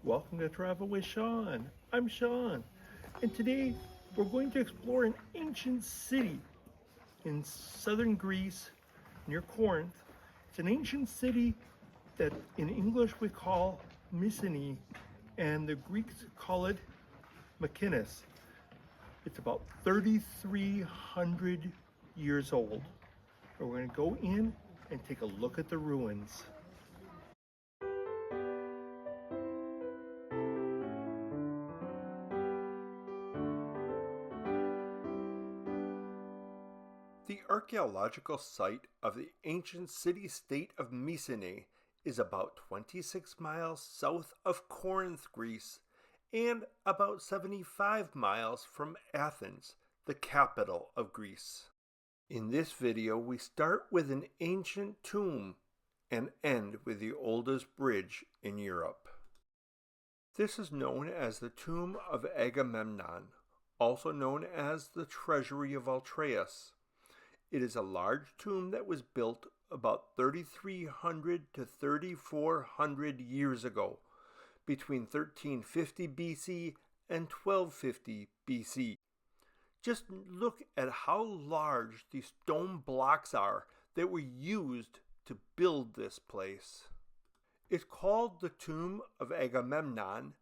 Welcome to Travel with Sean. I'm Sean, and today we're going to explore an ancient city in southern Greece near Corinth. It's an ancient city that in English we call Mycenae, and the Greeks call it Mycenae. It's about 3,300 years old. We're going to go in and take a look at the ruins. The archaeological site of the ancient city-state of Mycenae is about 26 miles south of Corinth, Greece, and about 75 miles from Athens, the capital of Greece. In this video, we start with an ancient tomb and end with the oldest bridge in Europe. This is known as the Tomb of Agamemnon, also known as the Treasury of Altraeus. It is a large tomb that was built about 3,300 to 3,400 years ago, between 1350 BC and 1250 BC. Just look at how large these stone blocks are that were used to build this place. It's called the Tomb of Agamemnon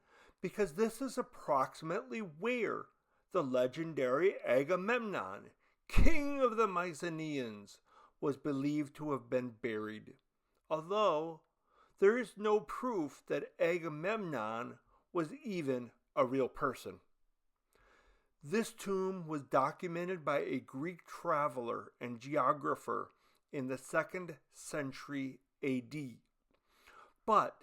because this is approximately where the legendary Agamemnon, king of the Mycenaeans, was believed to have been buried, although there is no proof that Agamemnon was even a real person. This tomb was documented by a Greek traveler and geographer in the 2nd century AD, but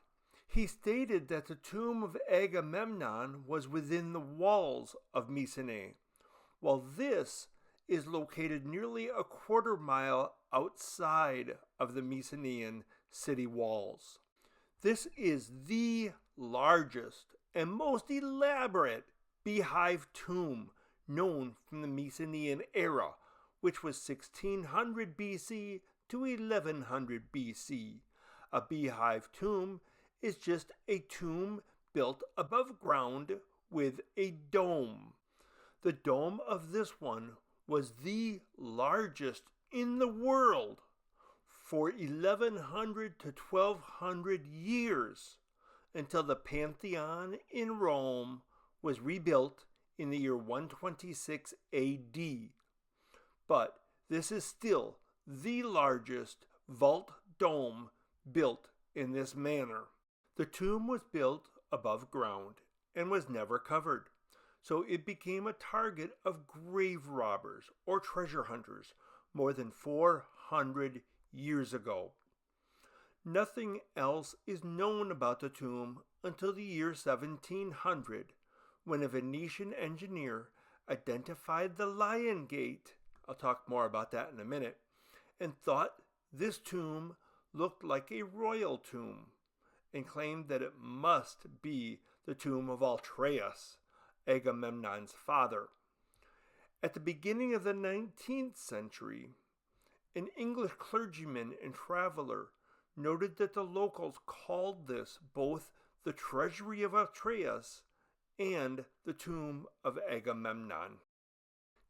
he stated that the tomb of Agamemnon was within the walls of Mycenae, while this is located nearly a quarter mile outside of the Mycenaean city walls. This is the largest and most elaborate beehive tomb known from the Mycenaean era, which was 1600 BC to 1100 BC. A beehive tomb is just a tomb built above ground with a dome. The dome of this one was the largest in the world for 1100 to 1200 years until the Pantheon in Rome was rebuilt in the year 126 AD. But this is still the largest vault dome built in this manner. The tomb was built above ground and was never covered, so it became a target of grave robbers or treasure hunters more than 400 years ago. Nothing else is known about the tomb until the year 1700, when a Venetian engineer identified the Lion Gate, I'll talk more about that in a minute, and thought this tomb looked like a royal tomb, and claimed that it must be the tomb of Altraeus, Agamemnon's father. At the beginning of the 19th century, an English clergyman and traveler noted that the locals called this both the Treasury of Altraeus and the Tomb of Agamemnon.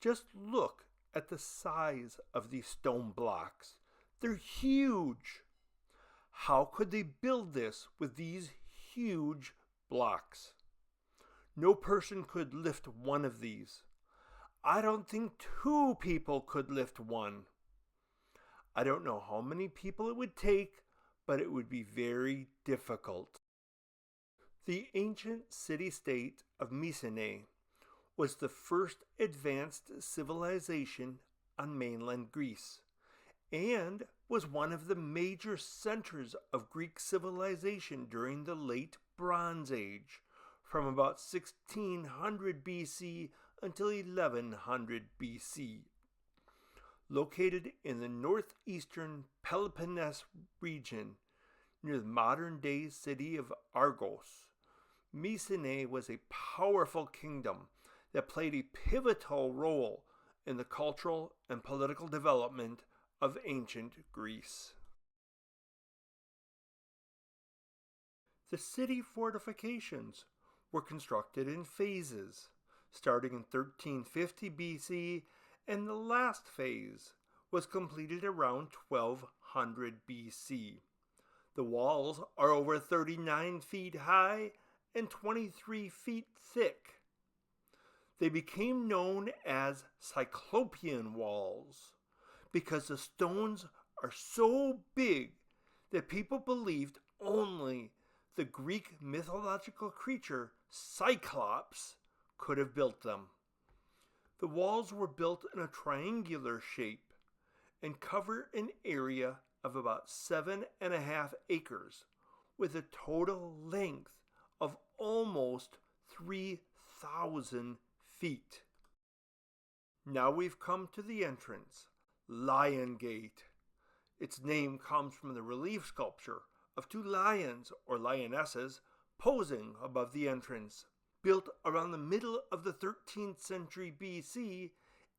Just look at the size of these stone blocks. They're huge. How could they build this with these huge blocks? No person could lift one of these. I don't think two people could lift one. I don't know how many people it would take, but it would be very difficult. The ancient city-state of Mycenae was the first advanced civilization on mainland Greece, and was one of the major centers of Greek civilization during the late Bronze Age, from about 1600 BC until 1100 BC. Located in the northeastern Peloponnese region near the modern-day city of Argos, Mycenae was a powerful kingdom that played a pivotal role in the cultural and political development of ancient Greece. The city fortifications were constructed in phases, starting in 1350 BC, and the last phase was completed around 1200 BC. The walls are over 39 feet high and 23 feet thick. They became known as Cyclopean Walls because the stones are so big that people believed only the Greek mythological creature Cyclops could have built them. The walls were built in a triangular shape and cover an area of about 7.5 acres with a total length of almost 3,000 feet. Now we've come to the entrance, Lion Gate. Its name comes from the relief sculpture of two lions or lionesses posing above the entrance. Built around the middle of the 13th century BC,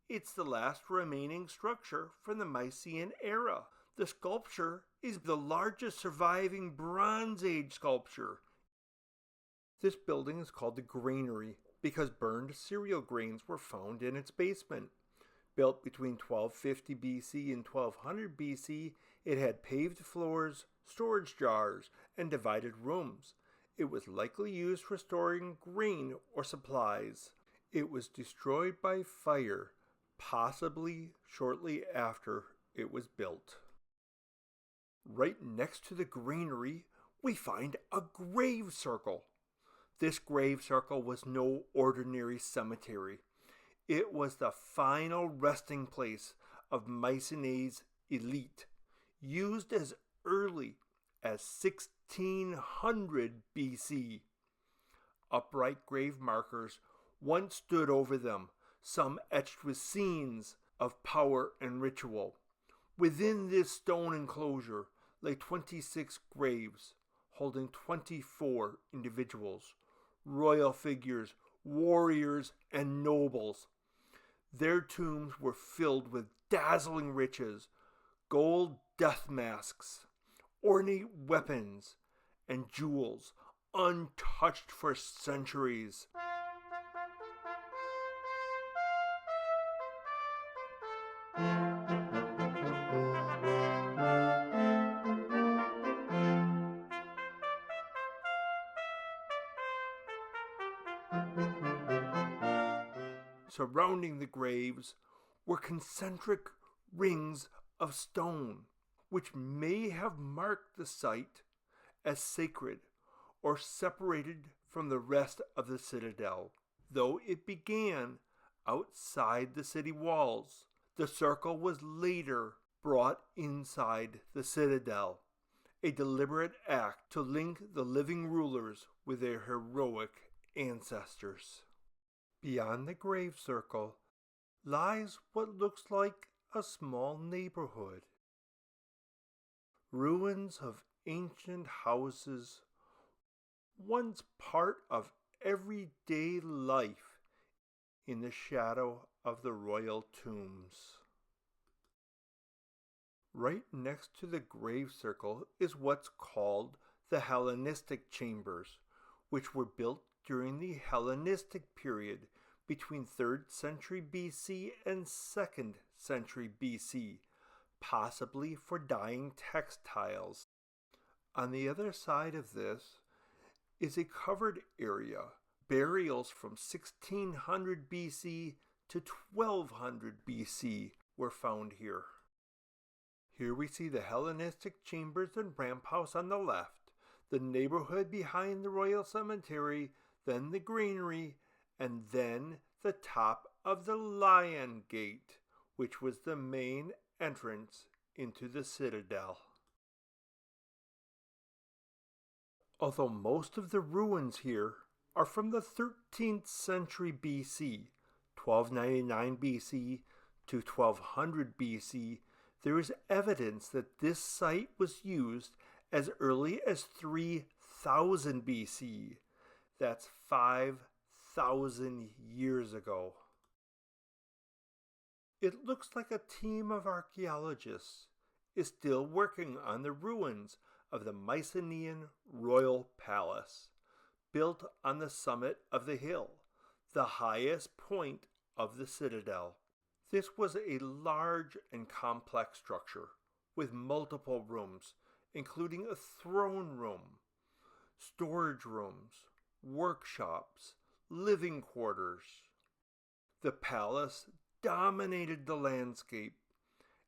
it's the last remaining structure from the Mycenaean era. The sculpture is the largest surviving Bronze Age sculpture. This building is called the Granary because burned cereal grains were found in its basement. Built between 1250 BC and 1200 BC, it had paved floors, storage jars, and divided rooms. It was likely used for storing grain or supplies. It was destroyed by fire, possibly shortly after it was built. Right next to the granary, we find a grave circle. This grave circle was no ordinary cemetery. It was the final resting place of Mycenae's elite, used as early as 1600 BC. Upright grave markers once stood over them, some etched with scenes of power and ritual. Within this stone enclosure lay 26 graves, holding 24 individuals, royal figures, warriors, and nobles. Their tombs were filled with dazzling riches, gold death masks, ornate weapons, and jewels untouched for centuries. Surrounding the graves were concentric rings of stone, which may have marked the site as sacred or separated from the rest of the citadel. Though it began outside the city walls, the circle was later brought inside the citadel, a deliberate act to link the living rulers with their heroic ancestors. Beyond the grave circle lies what looks like a small neighborhood. Ruins of ancient houses, once part of everyday life in the shadow of the royal tombs. Right next to the grave circle is what's called the Hellenistic chambers, which were built during the Hellenistic period between 3rd century BC and 2nd century BC, possibly for dyeing textiles. On the other side of this is a covered area. Burials from 1600 BC to 1200 BC were found here. Here we see the Hellenistic chambers and ramp house on the left, the neighborhood behind the royal cemetery, then the granary, and then the top of the Lion Gate, which was the main entrance into the citadel. Although most of the ruins here are from the 13th century BC, 1299 BC to 1200 BC, there is evidence that this site was used as early as 3000 BC. That's 5,000 years ago. It looks like a team of archaeologists is still working on the ruins of the Mycenaean royal palace, built on the summit of the hill, the highest point of the citadel. This was a large and complex structure with multiple rooms, including a throne room, storage rooms, workshops, living quarters. The palace dominated the landscape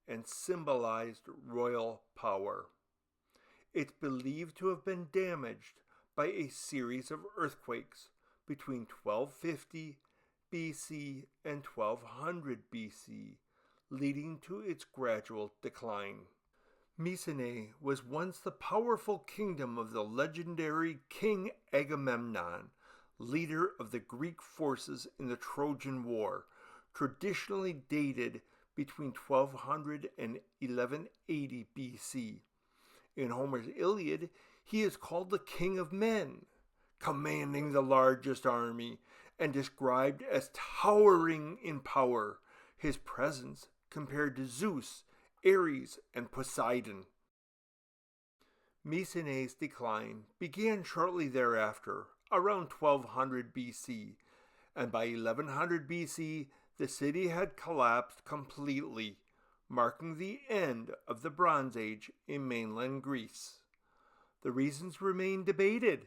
and symbolized royal power. It's believed to have been damaged by a series of earthquakes between 1250 BC and 1200 BC, leading to its gradual decline. Mycenae was once the powerful kingdom of the legendary King Agamemnon, leader of the Greek forces in the Trojan War, traditionally dated between 1200 and 1180 BC. In Homer's Iliad, he is called the King of Men, commanding the largest army, and described as towering in power, his presence compared to Zeus, Ares, and Poseidon. Mycenae's decline began shortly thereafter, around 1200 BC, and by 1100 BC, the city had collapsed completely, marking the end of the Bronze Age in mainland Greece. The reasons remain debated.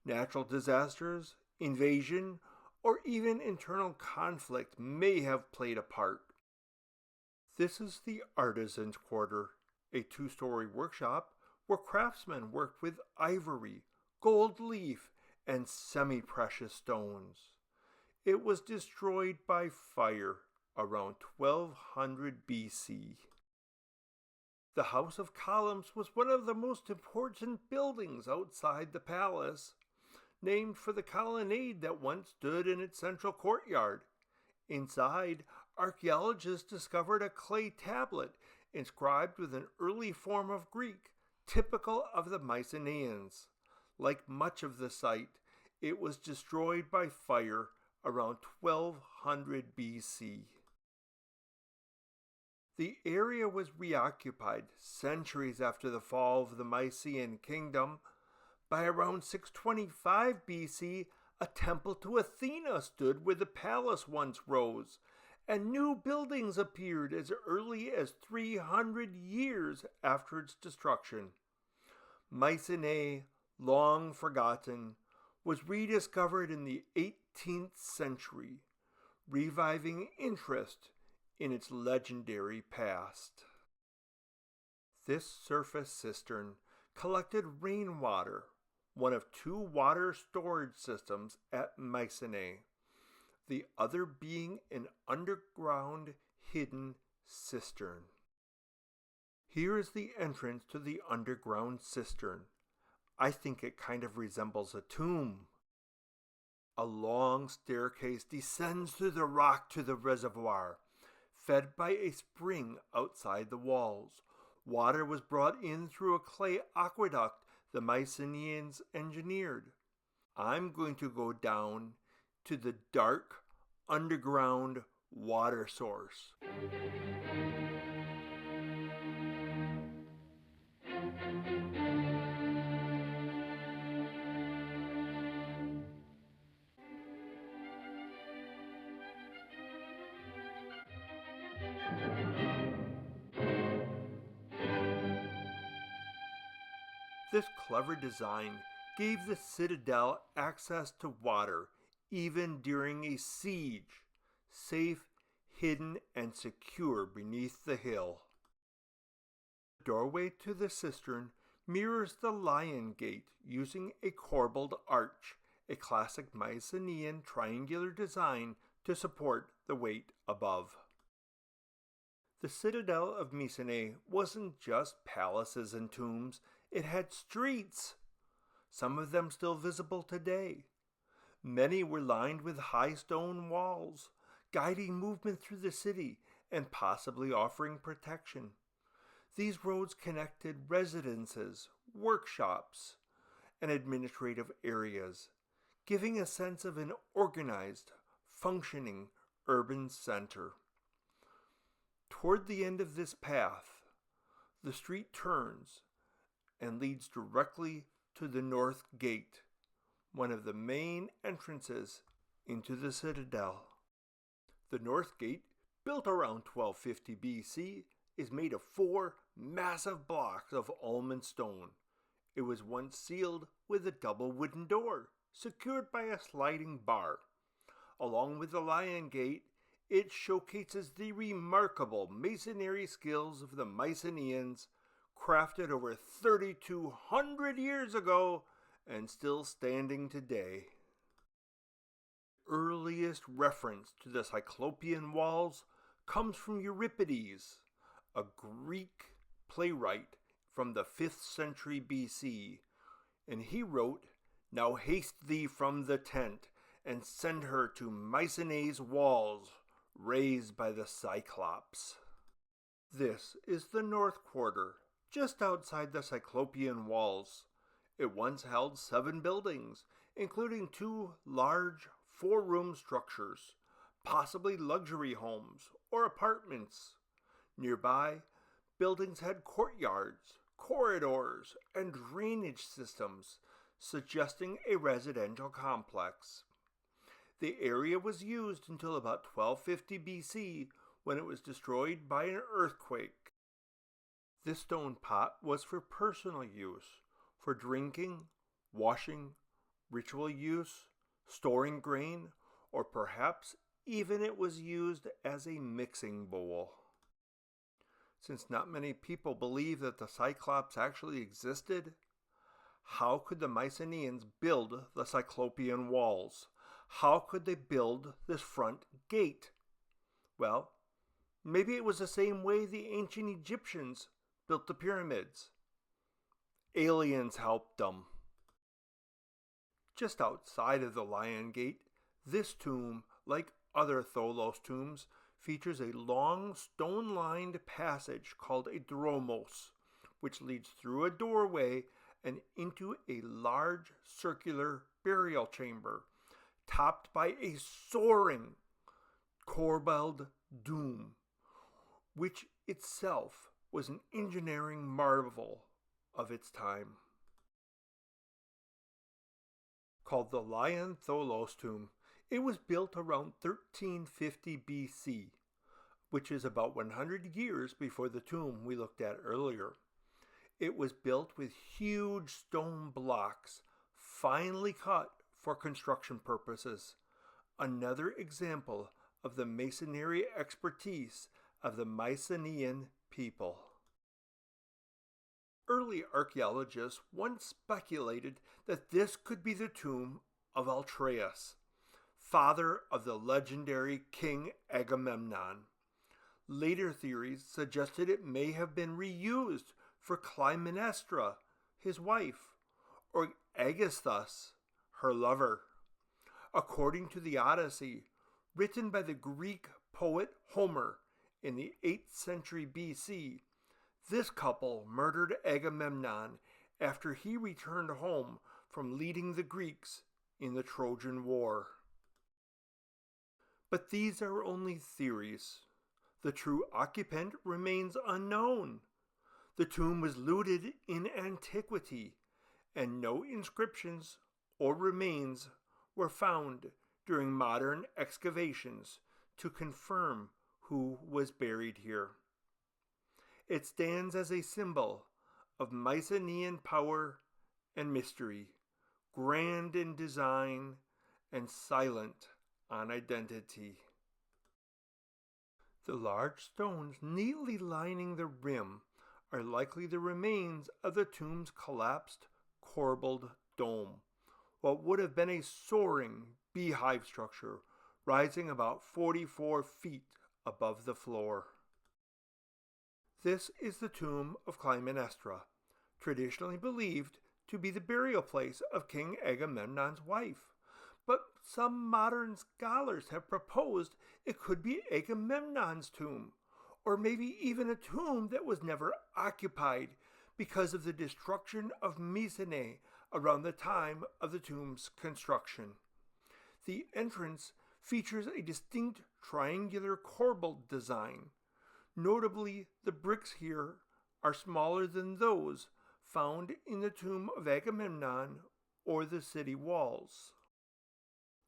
Natural disasters, invasion, or even internal conflict may have played a part. This is the Artisan's Quarter, a two-story workshop where craftsmen worked with ivory, gold leaf, and semi-precious stones. It was destroyed by fire around 1200 BC. The House of Columns was one of the most important buildings outside the palace, named for the colonnade that once stood in its central courtyard. Inside, archaeologists discovered a clay tablet inscribed with an early form of Greek, typical of the Mycenaeans. Like much of the site, it was destroyed by fire around 1200 BC. The area was reoccupied centuries after the fall of the Mycenaean kingdom. By around 625 BC, a temple to Athena stood where the palace once rose, and new buildings appeared as early as 300 years after its destruction. Mycenae, long forgotten, was rediscovered in the 18th century, reviving interest in its legendary past. This surface cistern collected rainwater, one of two water storage systems at Mycenae, the other being an underground hidden cistern. Here is the entrance to the underground cistern. I think it kind of resembles a tomb. A long staircase descends through the rock to the reservoir, fed by a spring outside the walls. Water was brought in through a clay aqueduct the Mycenaeans engineered. I'm going to go down to the dark underground water source. This clever design gave the citadel access to water even during a siege, safe, hidden, and secure beneath the hill. The doorway to the cistern mirrors the Lion Gate using a corbelled arch, a classic Mycenaean triangular design to support the weight above. The citadel of Mycenae wasn't just palaces and tombs, it had streets, some of them still visible today. Many were lined with high stone walls, guiding movement through the city and possibly offering protection. These roads connected residences, workshops, and administrative areas, giving a sense of an organized, functioning urban center. Toward the end of this path, the street turns, and leads directly to the North Gate, one of the main entrances into the citadel. The North Gate, built around 1250 BC, is made of 4 massive blocks of almond stone. It was once sealed with a double wooden door, secured by a sliding bar. Along with the Lion Gate, it showcases the remarkable masonry skills of the Mycenaeans, crafted over 3,200 years ago and still standing today. Earliest reference to the Cyclopean Walls comes from Euripides, a Greek playwright from the 5th century BC, and he wrote, "Now haste thee from the tent, and send her to Mycenae's walls, raised by the Cyclops." This is the North Quarter, just outside the Cyclopean Walls. It once held 7 buildings, including 2 large 4-room structures, possibly luxury homes or apartments. Nearby, buildings had courtyards, corridors, and drainage systems, suggesting a residential complex. The area was used until about 1250 BC, when it was destroyed by an earthquake. This stone pot was for personal use, for drinking, washing, ritual use, storing grain, or perhaps even it was used as a mixing bowl. Since not many people believe that the Cyclops actually existed, how could the Mycenaeans build the Cyclopean Walls? How could they build this front gate? Well, maybe it was the same way the ancient Egyptians built the pyramids. Aliens helped them. Just outside of the Lion Gate, this tomb, like other Tholos tombs, features a long stone-lined passage called a dromos, which leads through a doorway and into a large circular burial chamber, topped by a soaring corbelled dome, which itself was an engineering marvel of its time. Called the Lion Tholos tomb, it was built around 1350 BC, which is about 100 years before the tomb we looked at earlier. It was built with huge stone blocks, finely cut for construction purposes, another example of the masonry expertise of the Mycenaean people. Early archaeologists once speculated that this could be the tomb of Atreus, father of the legendary King Agamemnon. Later theories suggested it may have been reused for Clytemnestra, his wife, or Aegisthus, her lover. According to the Odyssey, written by the Greek poet Homer in the 8th century BC, this couple murdered Agamemnon after he returned home from leading the Greeks in the Trojan War. But these are only theories. The true occupant remains unknown. The tomb was looted in antiquity, and no inscriptions or remains were found during modern excavations to confirm who was buried here. It stands as a symbol of Mycenaean power and mystery, grand in design and silent on identity. The large stones neatly lining the rim are likely the remains of the tomb's collapsed corbelled dome, what would have been a soaring beehive structure rising about 44 feet above the floor. This is the tomb of Clytemnestra, traditionally believed to be the burial place of King Agamemnon's wife, but some modern scholars have proposed it could be Agamemnon's tomb, or maybe even a tomb that was never occupied because of the destruction of Mycenae around the time of the tomb's construction. The entrance features a distinct triangular corbelled design. Notably, the bricks here are smaller than those found in the Tomb of Agamemnon or the city walls.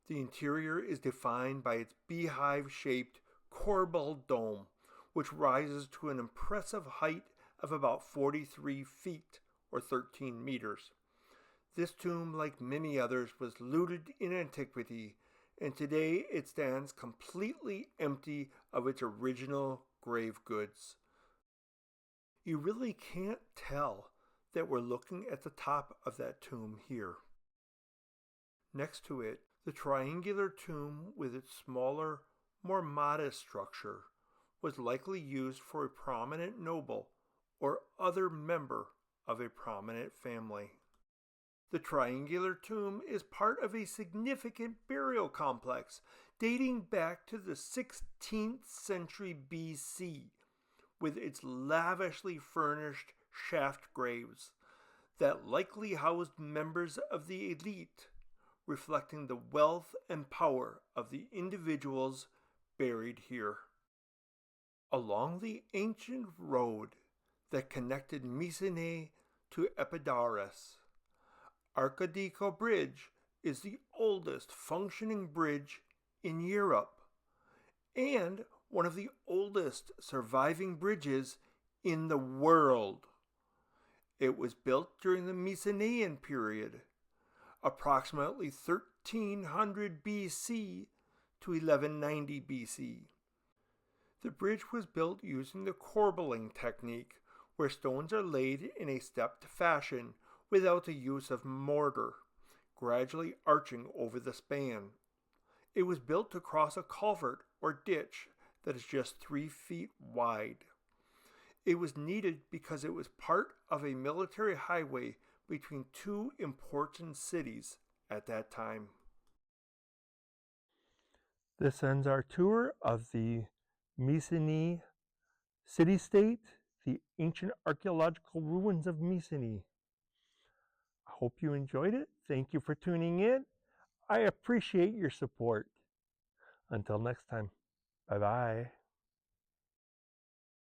The interior is defined by its beehive-shaped corbelled dome, which rises to an impressive height of about 43 feet or 13 meters. This tomb, like many others, was looted in antiquity, and today it stands completely empty of its original grave goods. You really can't tell that we're looking at the top of that tomb here. Next to it, the triangular tomb with its smaller, more modest structure was likely used for a prominent noble or other member of a prominent family. The triangular tomb is part of a significant burial complex dating back to the 16th century BC, with its lavishly furnished shaft graves that likely housed members of the elite, reflecting the wealth and power of the individuals buried here. Along the ancient road that connected Mycenae to Epidaurus, Arkadiko Bridge is the oldest functioning bridge in Europe and one of the oldest surviving bridges in the world. It was built during the Mycenaean period, approximately 1300 BC to 1190 BC. The bridge was built using the corbelling technique, where stones are laid in a stepped fashion without the use of mortar, gradually arching over the span. It was built to cross a culvert or ditch that is just 3 feet wide. It was needed because it was part of a military highway between two important cities at that time. This ends our tour of the Mycenae city-state, the ancient archaeological ruins of Mycenae. I hope you enjoyed it. Thank you for tuning in. I appreciate your support. Until next time, bye-bye.